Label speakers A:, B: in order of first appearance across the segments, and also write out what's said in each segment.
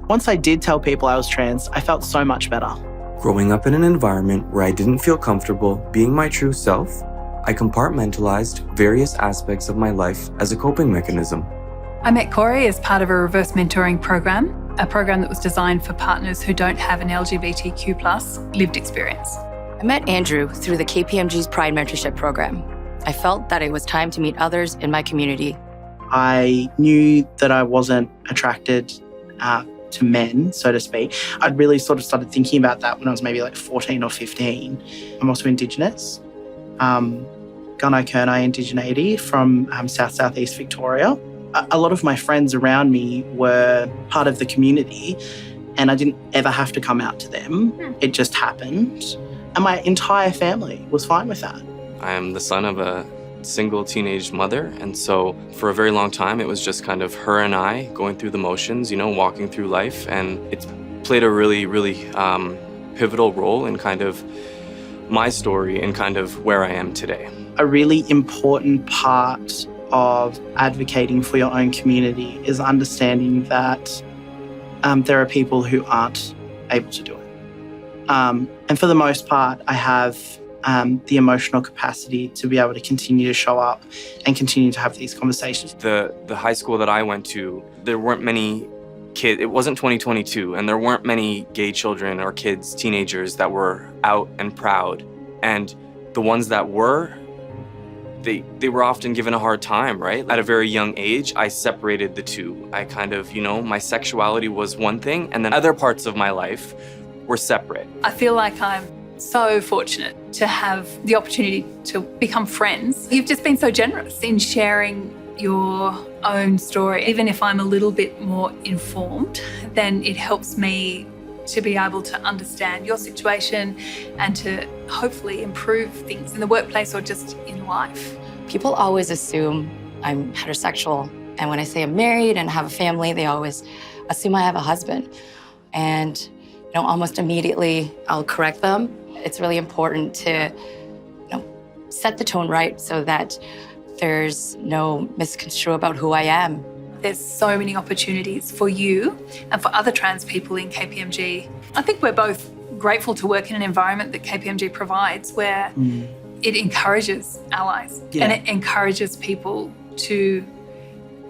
A: Once I did tell people I was trans, I felt so much better.
B: Growing up in an environment where I didn't feel comfortable being my true self, I compartmentalized various aspects of my life as a coping mechanism.
C: I met Corey as part of a reverse mentoring program, a program that was designed for partners who don't have an LGBTQ+ lived experience.
D: I met Andrew through the KPMG's Pride Mentorship program. I felt that it was time to meet others in my community. I
A: knew that I wasn't attracted to men, so to speak. I'd really sort of started thinking about that when I was maybe like 14 or 15. I'm also Indigenous, Gunai-Kurnai indigeneity from Southeast Victoria. A lot of my friends around me were part of the community and I didn't ever have to come out to them. It just happened. And my entire family was fine with that.
B: I am the son of a single teenage mother, and so for a very long time it was just kind of her and I going through the motions, walking through life, and it's played a really, really pivotal role in kind of my story and kind of where I am today.
A: A really important part of advocating for your own community is understanding that there are people who aren't able to do it. And for the most part, I have the emotional capacity to be able to continue to show up and continue to have these conversations.
B: The high school that I went to, there weren't many kids. It wasn't 2022, and there weren't many gay children or kids, teenagers that were out and proud. And the ones that were, they were often given a hard time, right? At a very young age, I separated the two. I kind of, my sexuality was one thing, and then other parts of my life were separate.
C: I feel like I'm so fortunate to have the opportunity to become friends. You've just been so generous in sharing your own story. Even if I'm a little bit more informed, then it helps me to be able to understand your situation and to hopefully improve things in the workplace or just in life.
D: People always assume I'm heterosexual. And when I say I'm married and have a family, they always assume I have a husband. And almost immediately I'll correct them. It's really important to set the tone right so that there's no misconstrue about who I am.
C: There's so many opportunities for you and for other trans people in KPMG. I think we're both grateful to work in an environment that KPMG provides where it encourages allies and it encourages people to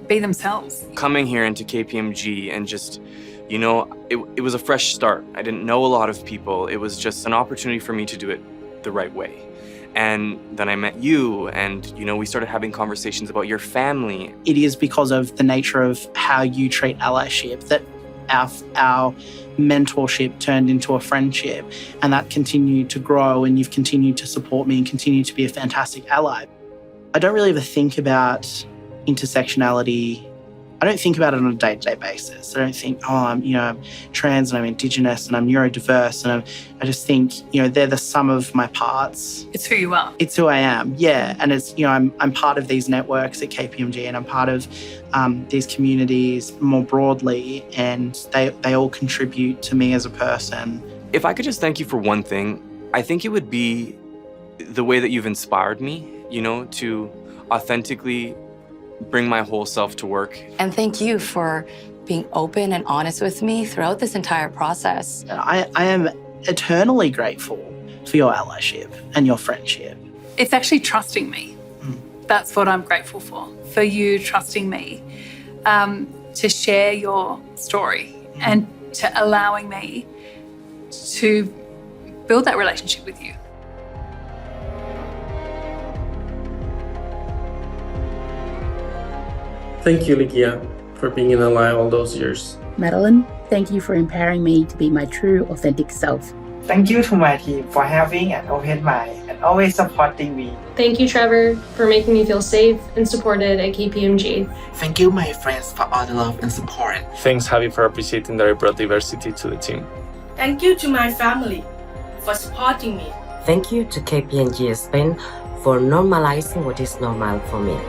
C: be themselves.
B: Coming here into KPMG and just, it was a fresh start. I didn't know a lot of people. It was just an opportunity for me to do it the right way. And then I met you and, we started having conversations about your family.
A: It is because of the nature of how you treat allyship that our mentorship turned into a friendship, and that continued to grow, and you've continued to support me and continue to be a fantastic ally. I don't really ever think about intersectionality. I don't think about it on a day-to-day basis. I don't think, I'm trans and I'm Indigenous and I'm neurodiverse, and I just think, they're the sum of my parts.
C: It's who you are.
A: It's who I am, yeah. And it's, I'm part of these networks at KPMG, and I'm part of these communities more broadly, and they all contribute to me as a person.
B: If I could just thank you for one thing, I think it would be the way that you've inspired me, to authentically bring my whole self to work.
D: And thank you for being open and honest with me throughout this entire process.
A: I am eternally grateful for your allyship and your friendship.
C: It's actually trusting me. That's what I'm grateful for you trusting me to share your story and to allowing me to build that relationship with you.
E: Thank you, Ligia, for being an ally all those years.
F: Madeline, thank you for empowering me to be my true, authentic self.
G: Thank you to my team for having an open mind and always supporting me.
H: Thank you, Trevor, for making me feel safe and supported at KPMG.
I: Thank you, my friends, for all the love and support.
E: Thanks, Javi, for appreciating that I brought diversity to the team.
J: Thank you to my family for supporting me.
K: Thank you to KPMG Spain for normalizing what is normal for me.